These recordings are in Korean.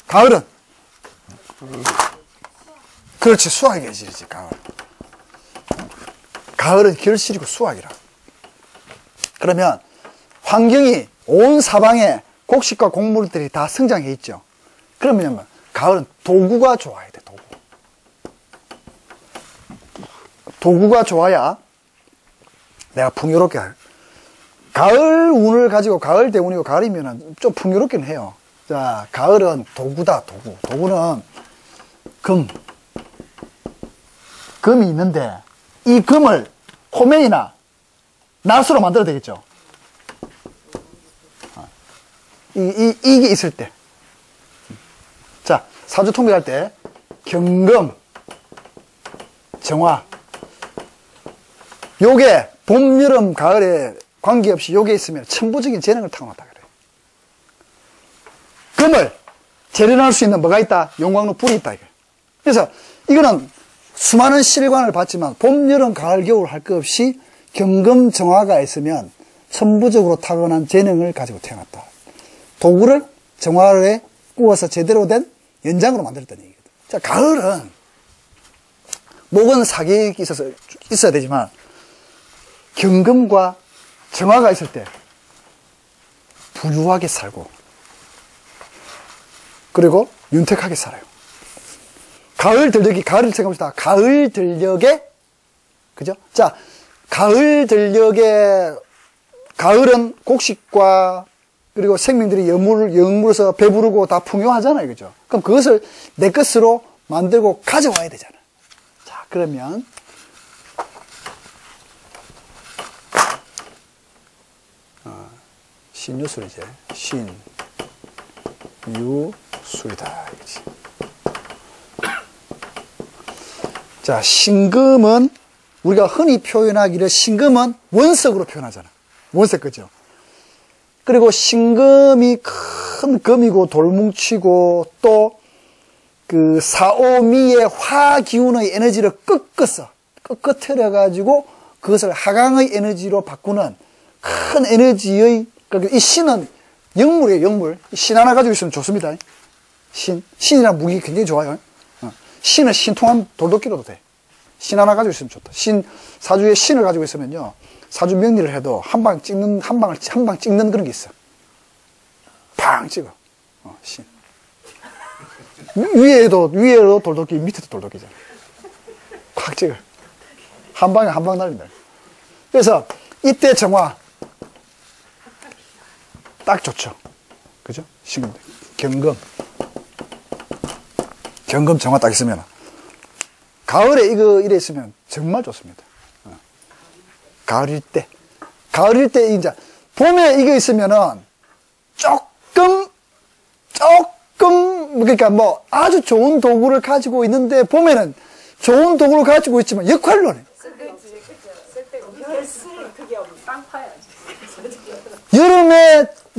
가을은. 그렇지, 수확의 계절이지, 가을. 가을은 결실이고 수확이라. 그러면 환경이 온 사방에 곡식과 곡물들이 다 성장해 있죠. 그러면 가을은 도구가 좋아야 돼, 도구. 도구가 좋아야 내가 풍요롭게 가을 운을 가지고 가을 대운이고 가을이면 좀 풍요롭긴 해요. 자, 가을은 도구다, 도구. 도구는 금이 있는데 이 금을 호면이나 나수로 만들어야 되겠죠. 이게 있을 때. 자, 사주 통계할 때 경금, 정화. 요게 봄, 여름, 가을에 관계없이 요게 있으면 천부적인 재능을 타고났다 그래요. 금을 재련할 수 있는 뭐가 있다? 용광로 불이 있다 이게. 그래서 이거는 수많은 실관을 봤지만 봄, 여름, 가을, 겨울 할 것 없이 경금, 정화가 있으면 천부적으로 타고난 재능을 가지고 태어났다. 도구를 정화에 구워서 제대로 된 연장으로 만들었다는 얘기거든. 자, 가을은 목은 사계획이 있어야 되지만 경금과 정화가 있을 때 부유하게 살고 그리고 윤택하게 살아요. 가을 들녘이, 가을을 생각합시다. 가을 들녘에, 그죠? 자, 가을 들녘에, 가을은 곡식과 그리고 생명들이 영물에서 배부르고 다 풍요하잖아요. 그죠? 그럼 그것을 내 것으로 만들고 가져와야 되잖아. 자, 그러면, 신유술이지. 신유술이다. 이거지. 자, 신금은 우리가 흔히 표현하기를 신금은 원석으로 표현하잖아. 원석, 그죠? 그리고 신금이 큰 금이고 돌뭉치고 또 그 사오미의 화기운의 에너지를 꺾어뜨려가지고 그것을 하강의 에너지로 바꾸는 큰 에너지의, 그러니까 이 신은 영물이에요, 영물. 신 하나 가지고 있으면 좋습니다. 신이란 무기 굉장히 좋아요. 신은 신통한 돌도끼로도 돼. 신 하나 가지고 있으면 좋다. 사주에 신을 가지고 있으면요, 사주 명리를 해도 한 방 찍는 그런 게 있어. 팡 찍어. 신. 위에도 돌도끼, 밑에도 돌도끼잖아. 팍 찍어. 한 방에 한 방 날린다. 그래서 이때 정화 딱 좋죠. 그죠? 신금, 경금 정화 딱 있으면 가을에 이래 있으면 정말 좋습니다. 가을일 때 이제 봄에 이거 있으면은 조금 그러니까 뭐 아주 좋은 도구를 가지고 있는데 봄에는 좋은 도구를 가지고 있지만 역할론해.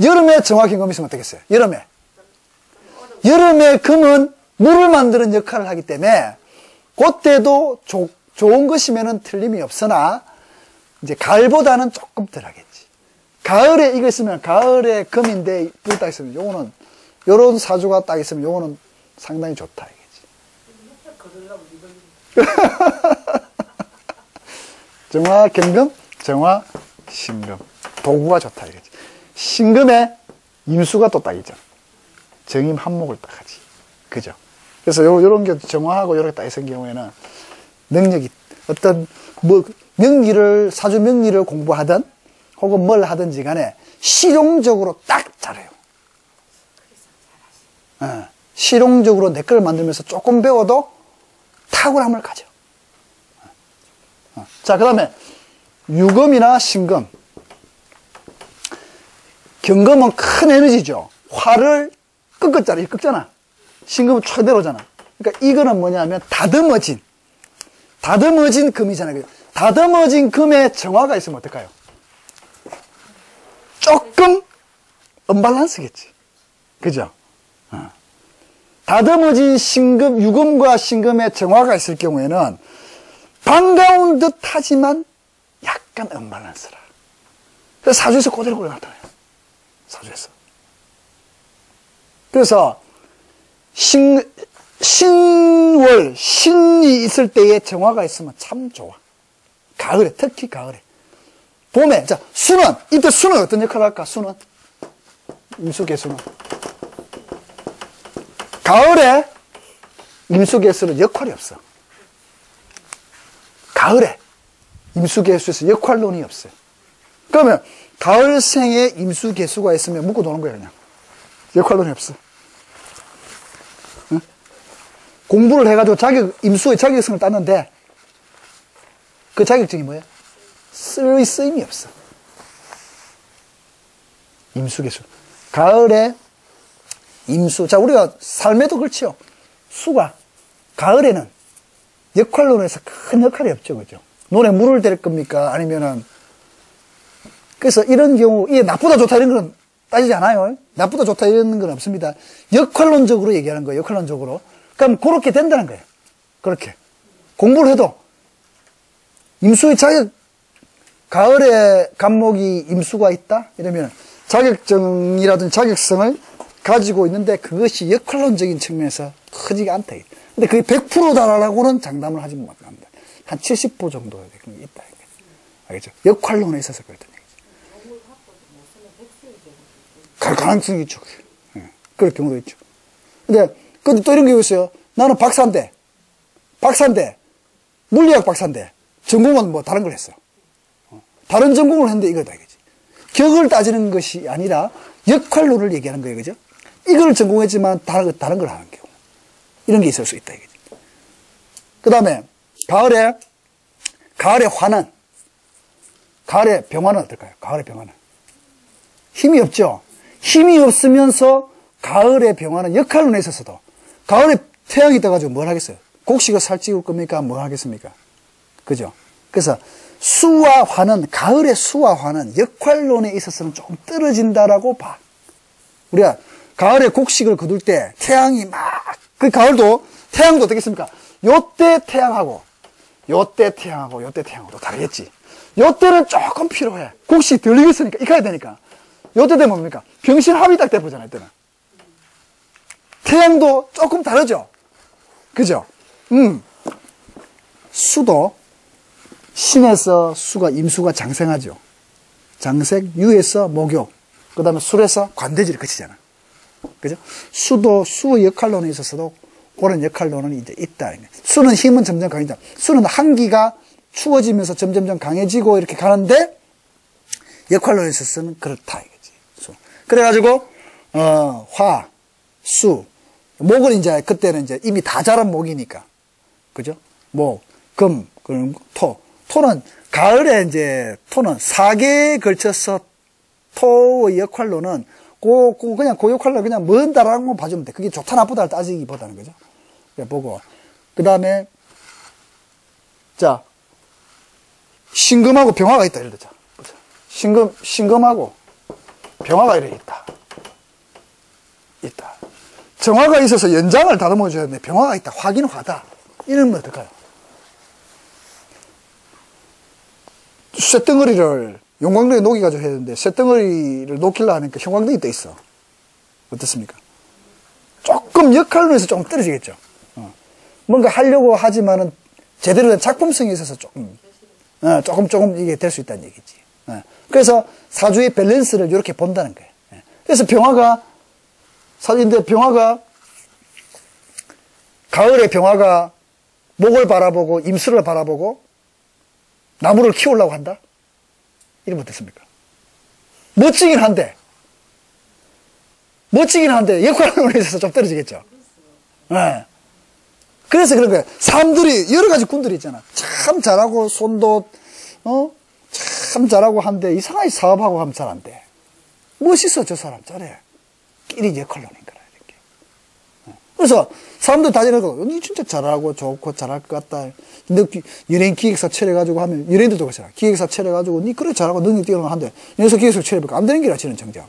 여름에 정화 경금이 있으면 어떻겠어요? 여름에 금은 물을 만드는 역할을 하기 때문에 그때도 좋은 것이면은 틀림이 없으나 이제 가을보다는 조금 덜 하겠지. 가을에 이거 있으면 가을에 금인데 불이 딱 있으면 요거는 요런 사주가 딱 있으면 요거는 상당히 좋다 이거지. 정화 경금, 정화 신금. 도구가 좋다 이거지. 신금에 임수가 또 딱 있잖아. 정임 한목을 딱 하지. 그죠? 그래서 요런 게 정화하고 요렇게 딱 있은 경우에는 능력이 어떤 사주 명리를 공부하든 혹은 뭘 하든지 간에 실용적으로 딱 잘해요. 실용적으로 내 걸 만들면서 조금 배워도 탁월함을 가져. 자, 그 다음에 유금이나 신금. 경금은 큰 에너지죠. 화를 꺾잖아. 신금은 촥 내려오잖아. 그러니까 이거는 뭐냐면 다듬어진 금이잖아요. 다듬어진 금에 정화가 있으면 어떨까요? 조금 언밸런스겠지. 그죠? 다듬어진 유금과 신금에 정화가 있을 경우에는 반가운 듯 하지만 약간 언밸런스라. 그래서 사주에서 그대로 나타나요. 사주에서. 그래서 신월, 신이 있을 때에 정화가 있으면 참 좋아. 가을에, 특히 가을에. 봄에, 자, 수는, 이때 수는 어떤 역할을 할까? 수는? 임수개수는. 가을에 임수개수는 역할이 없어. 가을에 임수개수에서 역할론이 없어요. 그러면 가을생에 임수개수가 있으면 묶고 노는 거야, 그냥. 역할론이 없어. 응? 공부를 해가지고 임수의 자격증을 땄는데 그 자격증이 뭐야? 쓸 쓰임이 없어. 임수개수. 가을에 임수. 자, 우리가 삶에도 그렇지요. 수가 가을에는 역할론에서 큰 역할이 없죠, 그죠? 논에 물을 댈 겁니까? 아니면은 그래서 이런 경우 이게 나쁘다 좋다 이런 건 따지지 않아요. 나쁘다 좋다 이런 건 없습니다. 역할론적으로 얘기하는 거예요. 역할론적으로. 그럼 그렇게 된다는 거예요. 그렇게 공부를 해도 임수의 자격 가을에 간목이 임수가 있다 이러면 자격증이라든지 자격성을 가지고 있는데 그것이 역할론적인 측면에서 크지가 않다. 근데 그게 100%다라고는 장담을 하지 못합니다. 한 70% 정도 있다. 알겠죠? 역할론에 있어서 그렇다는 얘기죠. 가능성이 있죠. 그럴 경우도 있죠. 근데 또 이런 경우 있어요. 나는 박사인데 물리학 박사인데 전공은 뭐 다른 걸 했어. 다른 전공을 했는데 이거다 이거지. 격을 따지는 것이 아니라 역할론을 얘기하는 거예요, 그죠? 이걸 전공했지만 다른 걸 하는 경우 이런 게 있을 수 있다 이거지. 그 다음에 가을에 화는 가을에 병화는 어떨까요? 가을에 병화는 힘이 없죠. 힘이 없으면서 가을에 병화는 역할론에 있어서도 가을에 태양이 떠가지고 뭘 하겠어요? 곡식을 살찌울 겁니까? 뭘 하겠습니까? 그죠? 그래서 수와 화는 가을의 수와 화는 역할론에 있어서는 조금 떨어진다라고 봐. 우리가 가을에 곡식을 거둘 때 태양이 그 가을도 태양도 어떻겠습니까? 요때 태양하고 요때 태양하고 다르겠지. 요때는 조금 필요해. 곡식 덜 익었으니까 익혀야 되니까. 요때 되면 뭡니까? 병신합이 딱 돼보잖아요. 이때는 태양도 조금 다르죠. 그죠? 수도 신에서 수가 임수가 장생하죠. 장색, 유에서 목욕, 그 다음에 술에서 관대지를 그치잖아. 그죠? 수도 수의 역할론에 있어서도 그런 역할론은 이제 있다. 수는 힘은 점점 강해진다. 수는 한기가 추워지면서 점점 강해지고 이렇게 가는데 역할론에 있어서는 그렇다 이거지. 수. 그래가지고 화, 수, 목은 이제 그때는 이제 이미 다 자란 목이니까, 그죠? 목, 금, 그리고 토. 토는 가을에 이제 토는 4개에 걸쳐서 토의 역할로는 그냥 그 역할로 그냥 뭔다라는 건 봐주면 돼. 그게 좋다 나쁘다를 따지기보다는 그죠? 그래 보고 그 다음에 자 신금하고 병화가 있다 이러자. 신금하고 병화가 이래 있다. 정화가 있어서 연장을 다듬어 줘야 되는데 병화가 있다. 화긴 화다. 이러면 어떨까요? 쇳덩어리를 용광등에 녹여가지고 해야 되는데 쇳덩어리를 녹이려고 하니까 형광등이 떠 있어. 어떻습니까? 조금 역할론에서 조금 떨어지겠죠. 뭔가 하려고 하지만은 제대로 된 작품성이 있어서 조금 이게 될 수 있다는 얘기지. 그래서 사주의 밸런스를 이렇게 본다는 거예요. 그래서 가을에 병화가 목을 바라보고 임수를 바라보고 나무를 키우려고 한다? 이러면 어떻습니까? 멋지긴 한데 역할론에 있어서 좀 떨어지겠죠. 네. 그래서 그런 거예요. 사람들이 여러 가지 군들이 있잖아. 참 잘하고 손도 참 잘하고 한데 이상하게 사업하고 하면 잘 안 돼. 멋있어 저 사람 잘해. 끼리 역할론인 거라 이렇게. 그래서 사람들 다 이러고 니 진짜 잘하고 좋고 잘할 것 같다. 너 연예인 기획사 차려가지고 하면 연예인들도 그렇잖아. 기획사 차려가지고 니 그래 잘하고 능력 뛰어난 한데 여기서 기획사 차려볼까 안 되는 게라 지는 정작.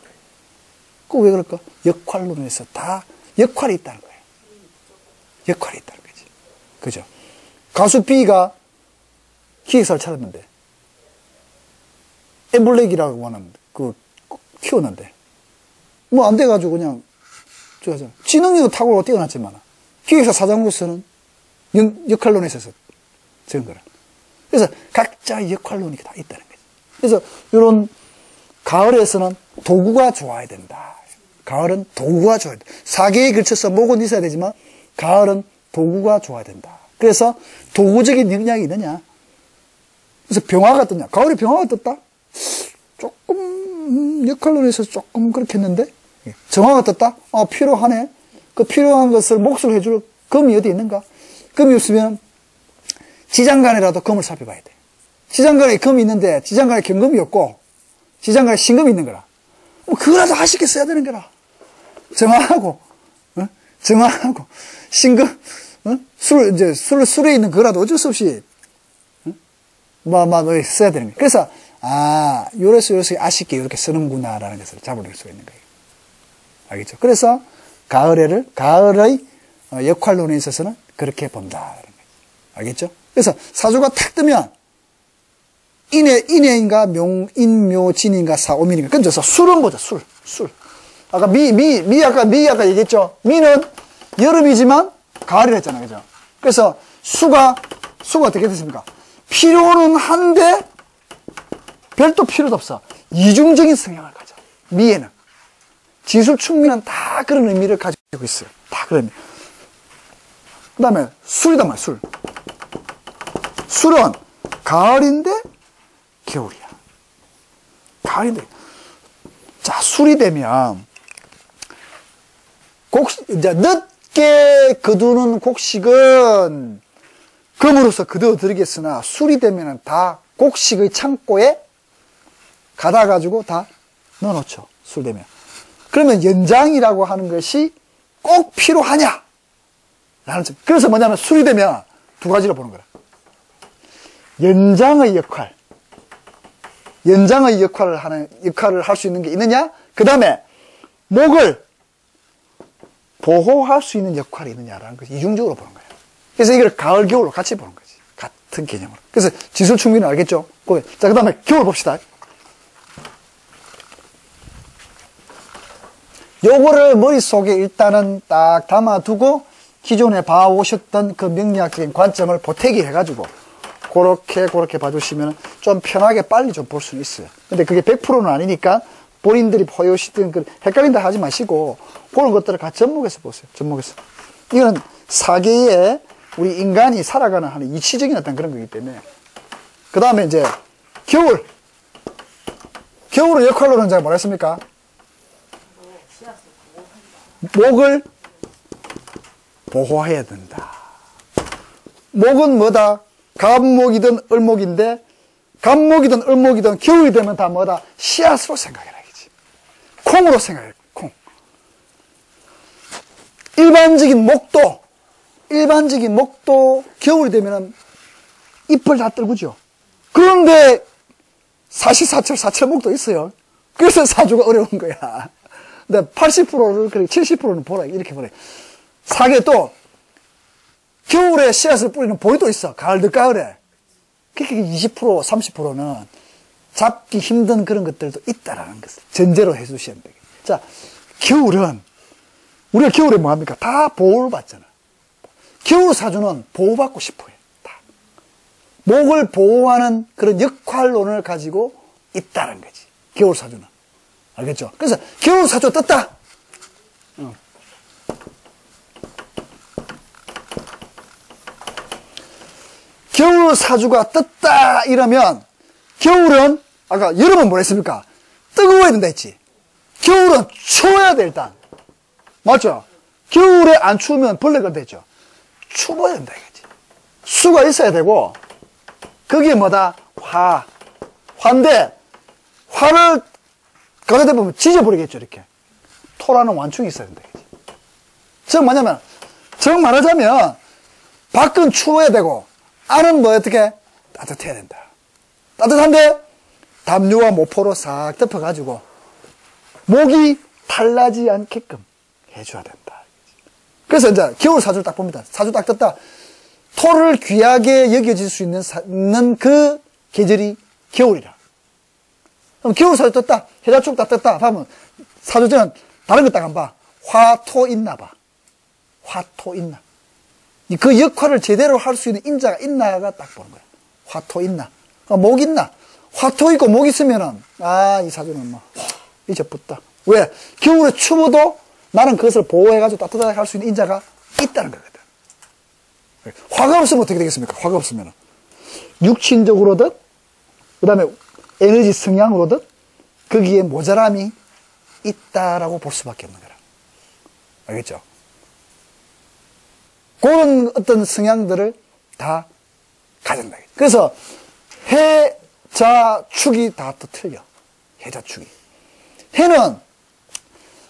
그 왜 그럴까? 역할론에서 다 역할이 있다는 거예요. 역할이 있다는 거지. 그죠? 가수 B가 기획사를 차렸는데 엠블랙이라고 하는 그 키웠는데 뭐 안 돼가지고 그냥 지능력은 탁월하고 뛰어났지만 기획사 사장으로서는 역할론에 있어서 적은 거라. 그래서 각자의 역할론이 다 있다는 거죠. 그래서 이런 가을에서는 도구가 좋아야 된다. 가을은 도구가 좋아야 된다. 4개에 걸쳐서 목은 있어야 되지만 가을은 도구가 좋아야 된다. 그래서 도구적인 역량이 있느냐. 그래서 병화가 떴냐. 가을에 병화가 떴다? 조금 역할론에서 조금 그렇게 했는데 정화가 떴다? 필요하네. 그 필요한 것을 몫을 해줄 금이 어디 있는가? 금이 없으면 지장간에라도 금을 살펴봐야 돼. 지장간에 금이 있는데 지장간에 경금이 없고 지장간에 신금이 있는 거라. 그거라도 하시게 써야 되는 거라. 정화하고 정화하고 신금 술에 있는 그거라도 어쩔 수 없이 써야 되는 거예요. 그래서 요래서 아쉽게 이렇게 쓰는구나라는 것을 잡아낼 수가 있는 거예요. 알겠죠? 그래서 가을의 역할론에 있어서는 그렇게 본다라는 거예요. 알겠죠? 그래서 사주가 탁 뜨면 인해인가 인묘진인가 사오민인가 끊져서 술은 보자. 술. 아까 아까 얘기했죠? 미는 여름이지만 가을이라 했잖아요. 그죠? 그래서 수가 어떻게 됐습니까? 필요는 한데 별도 필요도 없어. 이중적인 성향을 가져. 미에는. 지술충미는 다 그런 의미를 가지고 있어요. 다 그런 의미. 그 다음에 술이단 말이야. 술은 가을인데 겨울이야. 가을인데. 자, 술이 되면 이제 늦게 거두는 곡식은 금으로서 거두어드리겠으나 술이 되면은 다 곡식의 창고에 가다 가지고 다 넣어놓죠. 술 되면. 그러면 연장이라고 하는 것이 꼭 필요하냐? 라는 점. 그래서 뭐냐면 술이 되면 두 가지로 보는 거라. 연장의 역할을 할 수 있는 게 있느냐? 그 다음에 목을 보호할 수 있는 역할이 있느냐라는 것이 이중적으로 보는 거예요. 그래서 이걸 가을, 겨울로 같이 보는 거지. 같은 개념으로. 그래서 지술충미는 알겠죠? 자, 그 다음에 겨울 봅시다. 요거를 머릿속에 일단은 딱 담아두고 기존에 봐오셨던 그 명리학적인 관점을 보태기 해가지고 그렇게 봐주시면 좀 편하게 빨리 좀 볼 수는 있어요. 근데 그게 100%는 아니니까 본인들이 보여주시던 그 헷갈린다 하지 마시고 그런 것들을 같이 접목해서 보세요. 접목해서. 이거는 사계에 우리 인간이 살아가는 하는 이치적인 어떤 그런 거기 때문에. 그 다음에 이제 겨울. 겨울의 역할로는 제가 뭐라 했습니까? 목을 보호해야 된다. 목은 뭐다? 갑목이든 을목인데 갑목이든 을목이든 겨울이 되면 다 뭐다? 씨앗으로 생각해라. 콩으로 생각해요. 콩. 일반적인 목도 겨울이 되면 잎을 다 떨구죠. 그런데 사철목도 있어요. 그래서 사주가 어려운 거야. 근데 80%를, 70%는 보라. 이렇게 보래. 사계 또, 겨울에 씨앗을 뿌리는 보리도 있어. 가을, 늦가을에. 그렇게 20%, 30%는 잡기 힘든 그런 것들도 있다라는 것을 전제로 해 주셔야 돼요. 자, 겨울은, 우리가 겨울에 뭐 합니까? 다 보호를 받잖아. 겨울 사주는 보호받고 싶어 해. 다. 목을 보호하는 그런 역할론을 가지고 있다는 거지. 겨울 사주는. 알겠죠? 그래서 겨울 사주 떴다. 겨울 사주가 떴다 이러면 겨울은 아까 여름은 뭐라 했습니까? 뜨거워야 된다 했지. 겨울은 추워야 돼 일단. 맞죠? 겨울에 안 추우면 벌레가 되죠. 추워야 된다 이거지. 수가 있어야 되고 거기에 뭐다? 화인데 화를 가져다 보면 지져버리겠죠 이렇게. 토라는 완충이 있어야 된다 이거지. 즉 뭐냐면 정 말하자면 밖은 추워야 되고 안은 뭐 어떻게? 따뜻해야 된다. 따뜻한데 담요와 모포로 싹 덮어가지고 목이 탈나지 않게끔 해줘야 된다. 그래서 이제 겨울 사주를 딱 봅니다. 사주 딱 떴다. 토를 귀하게 여겨질 수 있는 그 계절이 겨울이라. 그럼 겨울 사주 떴다. 해자축 딱 떴다. 하면 사주제는 다른 거 딱 안 봐. 화토 있나 봐. 화토 있나. 그 역할을 제대로 할 수 있는 인자가 있나가 딱 보는 거야. 화토 있나. 목 있나. 화토 있고 목 있으면은, 이 사주는 뭐, 이제 붙다. 왜? 겨울에 추워도 나는 그것을 보호해가지고 따뜻하게 할 수 있는 인자가 있다는 거거든. 화가 없으면 어떻게 되겠습니까? 화가 없으면은. 육신적으로든, 그 다음에 에너지 성향으로든, 거기에 모자람이 있다라고 볼 수밖에 없는 거라. 알겠죠? 그런 어떤 성향들을 다 가진다. 그래서 해, 자, 축이 다 또 틀려. 해자 축이. 해는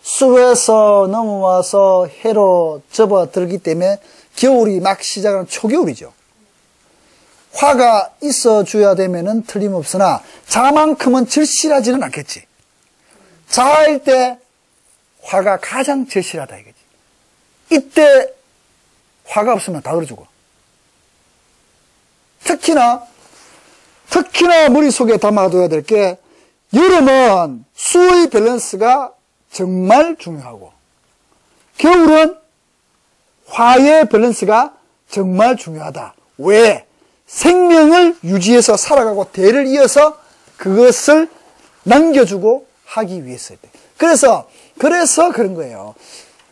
숲에서 넘어와서 해로 접어들기 때문에 겨울이 막 시작하는 초겨울이죠. 화가 있어줘야 되면은 틀림없으나 자만큼은 절실하지는 않겠지. 자일 때 화가 가장 절실하다 이거지. 이때 화가 없으면 다 얼어 죽어. 특히나 머릿속에 담아둬야 될 게 여름은 수의 밸런스가 정말 중요하고 겨울은 화의 밸런스가 정말 중요하다. 왜? 생명을 유지해서 살아가고 대를 이어서 그것을 남겨주고 하기 위해서일 때. 그래서 그런 거예요.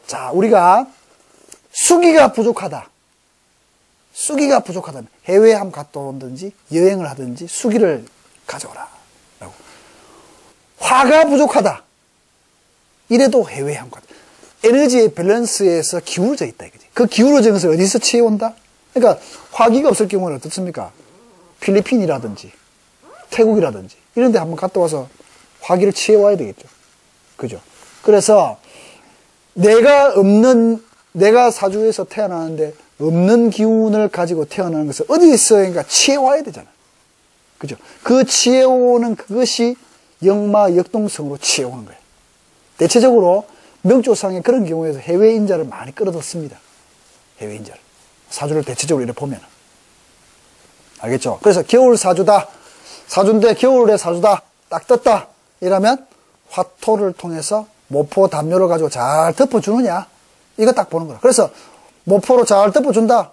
자, 우리가 수기가 부족하다. 수기가 부족하다면 해외에 한번 갔다 온든지 여행을 하든지 수기를 가져오라. 라고. 화가 부족하다. 이래도 해외에 한번 갔다. 에너지의 밸런스에서 기울어져 있다. 이거지. 그 기울어진 것을 어디서 채워온다? 그러니까 화기가 없을 경우는 어떻습니까? 필리핀이라든지 태국이라든지 이런 데 한번 갔다 와서 화기를 채워와야 되겠죠. 그죠? 그래서 내가 사주에서 태어나는데 없는 기운을 가지고 태어나는 것을 어디서인가 채워와야 되잖아. 그죠? 그 채워오는 그것이 역마 역동성으로 채워오는 거예요. 대체적으로 명조상에 그런 경우에서 해외 인자를 많이 끌어들습니다. 해외 인자를. 사주를 대체적으로 이렇게 보면. 알겠죠? 그래서 겨울 사주다. 사주인데 겨울의 사주다. 딱 떴다. 이러면 화토를 통해서 모포 담요를 가지고 잘 덮어주느냐. 이거 딱 보는 거야. 그래서 모포로 잘 덮어준다.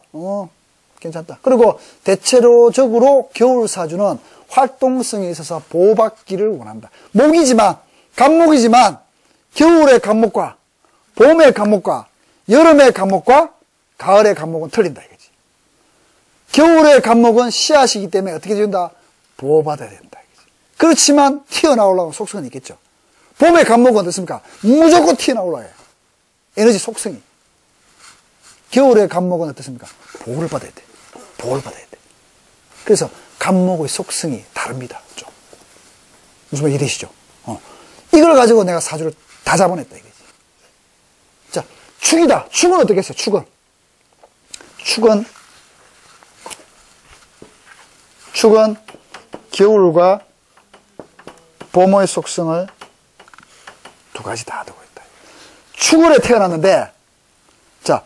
괜찮다. 그리고 대체로적으로 겨울 사주는 활동성에 있어서 보호받기를 원한다. 목이지만, 간목이지만 겨울의 간목과 봄의 간목과 여름의 간목과 가을의 간목은 틀린다 이거지. 겨울의 간목은 씨앗이기 때문에 어떻게 된다? 보호받아야 된다 이거지. 그렇지만 튀어나오려면 속성은 있겠죠. 봄의 간목은 어떻습니까? 무조건 튀어나오려고 해요. 에너지 속성이. 겨울의 간목은 어떻습니까? 보호를 받아야 돼. 보호를 받아야 돼. 그래서 간목의 속성이 다릅니다. 좀. 무슨 말 이해되시죠? 이걸 가지고 내가 사주를 다 잡아냈다 이거지. 자, 축이다. 축은 어떻게 했어요? 축은 겨울과 봄의 속성을 두 가지 다 두고 있다. 축월에 태어났는데, 자,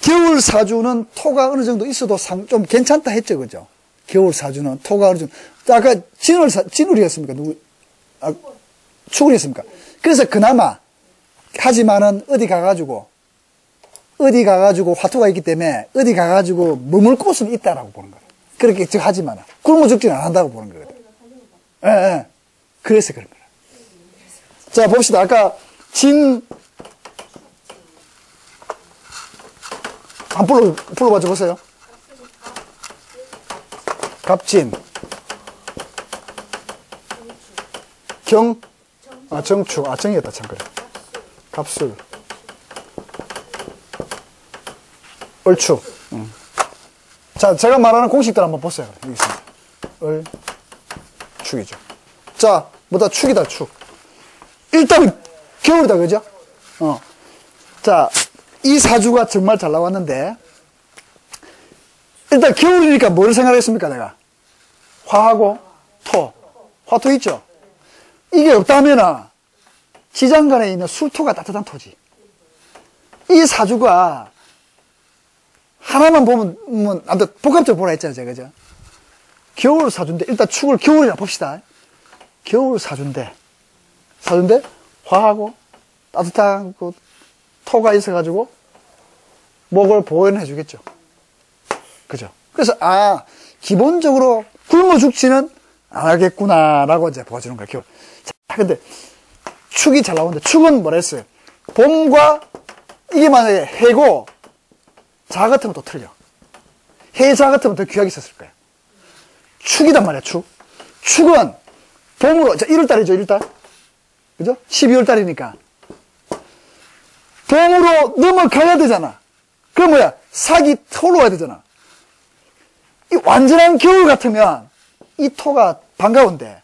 겨울 사주는 토가 어느 정도 있어도 좀 괜찮다 했죠, 그죠? 겨울 사주는 토가 어느 정도. 아까 진울이었습니까? 축월이었습니까? 그래서 그나마, 하지만은 어디 가가지고 화토가 있기 때문에 어디 가가지고 머물 곳은 있다라고 보는 거예요. 그렇게 하지만 굶어 죽지는 안 한다고 보는 거거든. 예. 그래서 그런 거야. 자, 봅시다. 아까 한번 불러봐 보세요. 갑진, 정축, 정이었다, 참, 그래. 갑술, 얼축. 자, 제가 말하는 공식들 한번 보세요. 여기 있습니다. 축이죠. 자, 뭐다, 축이다, 축. 일단, 겨울이다, 그죠? 자, 이 사주가 정말 잘 나왔는데, 일단 겨울이니까 뭘 생각했습니까, 내가? 화하고 토. 화토 있죠? 이게 없다면은, 지장간에 있는 술토가 따뜻한 토지. 이 사주가, 하나만 보면 안 돼. 복합적으로 보라 했잖아요, 제가, 그죠? 겨울 사주인데, 일단 축을 겨울이라 봅시다. 겨울 사주인데, 화하고 따뜻한 그 토가 있어가지고 목을 보호해 주겠죠. 그죠? 그래서, 기본적으로 굶어 죽지는 안 하겠구나라고 이제 보여주는 거예요. 자, 근데 축이 잘 나오는데, 축은 뭐라 했어요? 봄과, 이게 만약에 해고, 자 같으면 또 틀려. 해자 같으면 더 귀하게 썼을 거예요. 축이단 말이야, 축. 축은 봄으로, 자, 1월달이죠, 1월달. 그죠? 12월달이니까. 봄으로 넘어가야 되잖아. 그럼 뭐야? 사기 토로 와야 되잖아. 이 완전한 겨울 같으면 이 토가 반가운데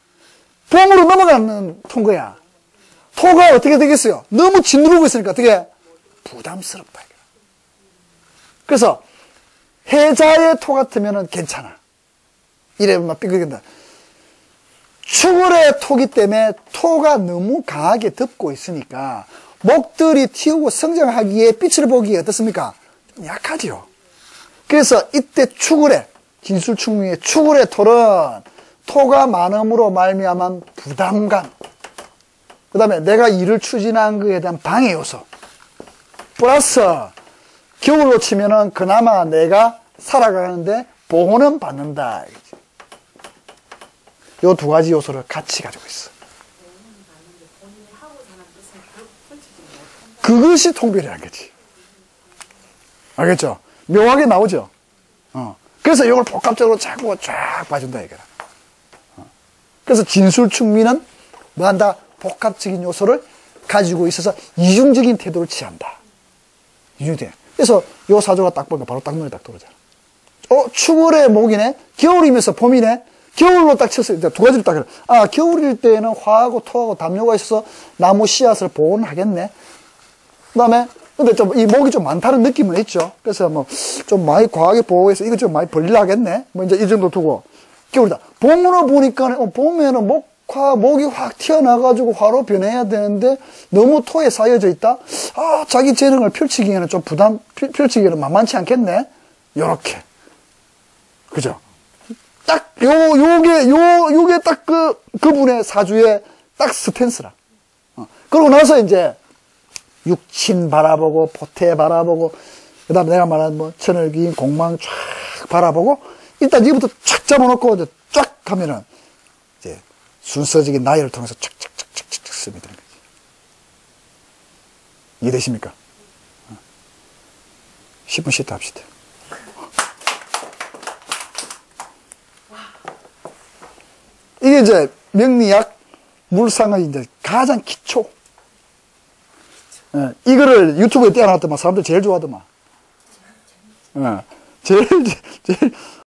봄으로 넘어가는 토인 거야. 토가 어떻게 되겠어요? 너무 짓누르고 있으니까 어떻게 부담스럽다. 그래서 해자의 토 같으면 괜찮아. 이래만 삐끗된다. 추월의 토기 때문에 토가 너무 강하게 덮고 있으니까 목들이 튀우고 성장하기에 빛을 보기에 어떻습니까? 좀 약하죠. 그래서 이때 추월의 진술충미의 추월의 토는 토가 많음으로 말미암은 부담감, 그 다음에 내가 일을 추진한 것에 대한 방해 요소, 플러스 겨울로 치면은 그나마 내가 살아가는데 보호는 받는다. 요 두 가지 요소를 같이 가지고 있어. 그것이 통별이라는 거지. 알겠죠? 묘하게 나오죠? 그래서 이걸 복합적으로 자꾸 쫙 봐준다, 이거라. 그래서 진술충미는 뭐 한다? 복합적인 요소를 가지고 있어서 이중적인 태도를 취한다. 이중적인. 그래서 요 사조가 딱 보니까 바로 딱 눈에 딱 들어오잖아. 추월의 목이네? 겨울이면서 봄이네? 겨울로 딱 쳤어요. 두 가지를 딱 그래. 겨울일 때에는 화하고 토하고 담요가 있어서 나무 씨앗을 보호는 하겠네. 그 다음에, 근데 좀, 이 목이 좀 많다는 느낌은 있죠. 그래서 뭐, 좀 많이 과하게 보호해서 이거 좀 많이 벌리려 하겠네. 뭐 이제 이 정도 두고. 겨울이다. 봄으로 보니까, 봄에는 목이 확 튀어나와가지고 화로 변해야 되는데, 너무 토에 쌓여져 있다? 자기 재능을 펼치기에는 좀 펼치기에는 만만치 않겠네? 요렇게. 그죠? 딱, 요게 딱 그분의 사주의 딱 스탠스라. 그러고 나서 이제, 육친 바라보고, 포태 바라보고, 그 다음에 내가 말한 뭐, 천을기인 공망 쫙 바라보고, 일단 이부터 쫙 잡아놓고, 이제 쫙 하면은, 이제, 순서적인 나열을 통해서 쫙쫙쫙쫙쫙 쓰면 되는 거지. 이해되십니까? 10분 쉬다 합시다. 이게 이제 명리학 물상의 이제 가장 기초. 이거를 유튜브에 띄워놨더만 사람들 제일 좋아하더만. 제일